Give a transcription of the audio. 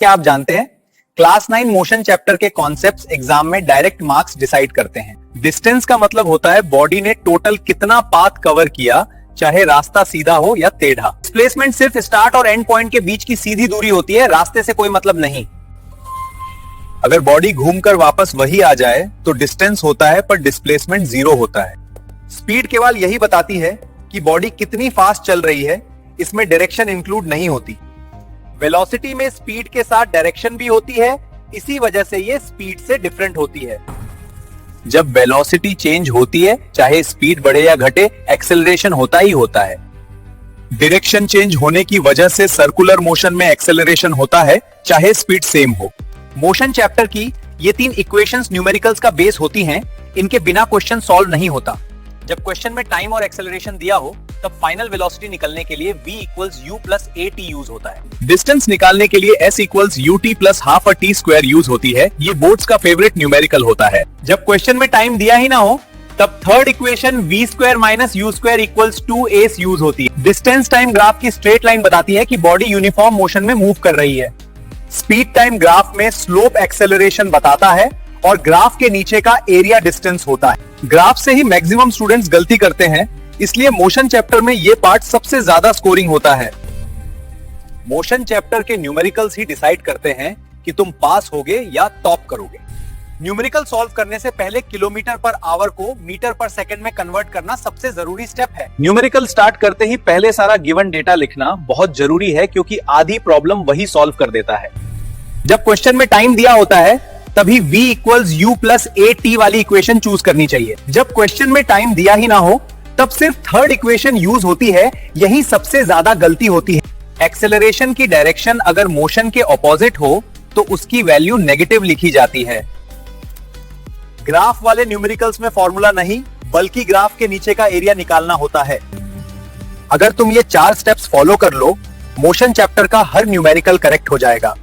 क्या आप जानते हैं क्लास 9 मोशन चैप्टर के कॉन्सेप्ट्स एग्जाम में डायरेक्ट मार्क्स डिसाइड करते हैं। डिस्टेंस का मतलब होता है बॉडी ने टोटल कितना पाथ कवर किया, चाहे रास्ता सीधा हो या टेढ़ा। डिस्प्लेसमेंट सिर्फ स्टार्ट और एंड पॉइंट के बीच की सीधी दूरी होती है, रास्ते से कोई मतलब नहीं। अगर बॉडी घूमकर वापस वही आ जाए तो डिस्टेंस होता है, पर डिस्प्लेसमेंट जीरो होता है। स्पीड केवल यही बताती है कि बॉडी कितनी फास्ट चल रही है, इसमें डायरेक्शन इंक्लूड नहीं होती। वेलोसिटी में स्पीड के साथ डायरेक्शन भी होती है, इसी वजह से ये स्पीड से डिफरेंट होती है। जब वेलोसिटी चेंज होती है, चाहे स्पीड बढ़े या घटे, एक्सेलरेशन होता ही होता है। डायरेक्शन चेंज होने की वजह से सर्कुलर मोशन में एक्सेलरेशन होता है, चाहे स्पीड सेम हो। मोशन चैप्टर की ये 3 इक्वेशंस न्यूमेरिकल्स का बेस होती हैं, इनके बिना क्वेश्चन सॉल्व नहीं होता। जब क्वेश्चन में टाइम और एक्सेलरेशन दिया हो, तब फाइनल वेलोसिटी निकालने के लिए v equals u plus at use होता है। डिस्टेंस निकालने के लिए s equals ut plus half a t square use होती है। ये बोर्ड्स का फेवरेट न्यूमेरिकल होता है। जब क्वेश्चन में टाइम दिया ही ना हो, तब third equation v square minus u square equals 2ac use होती है। डिस्टेंस टाइम ग्राफ की स्ट्रेट लाइन बताती है कि बॉडी यूनिफॉर्म मोशन में मूव कर रही है। स्पीड टाइम ग्राफ में स्लोप एक्सेलरेशन बताता है और ग्राफ के नीचे का एरिया डिस्टेंस होता है। ग्राफ से ही मैक्सिमम स्टूडेंट्स गलती करते हैं, इसलिए मोशन चैप्टर में ये पार्ट सबसे ज्यादा स्कोरिंग होता है। मोशन चैप्टर के न्यूमेरिकल्स ही डिसाइड करते हैं कि तुम पास होगे या टॉप करोगे। न्यूमेरिकल सॉल्व करने से पहले किलोमीटर पर आवर को मीटर पर सेकंड में कन्वर्ट करना सबसे जरूरी स्टेप है। न्यूमेरिकल स्टार्ट करते ही पहले सारा गिवन डेटा लिखना बहुत जरूरी है, क्योंकि आधी प्रॉब्लम वही सॉल्व कर देता है। जब क्वेश्चन में टाइम दिया होता है, तभी v equals u plus at वाली इक्वेशन चूज करनी चाहिए। जब क्वेश्चन में टाइम दिया ही ना हो, तब सिर्फ थर्ड इक्वेशन यूज होती है, यही सबसे ज्यादा गलती होती है। एक्सेलरेशन की डायरेक्शन अगर मोशन के ऑपोजिट हो, तो उसकी वैल्यू नेगेटिव लिखी जाती है। ग्राफ वाले न्यूमेरिकल्स में फॉर्मूला नहीं, बल्कि ग्राफ के नीचे का एरिया निकालना होता है। अगर तुम ये 4 स्टेप्स फॉलो कर लो, मोशन चैप्टर का हर न्यूमेरिकल करेक्ट हो जाएगा।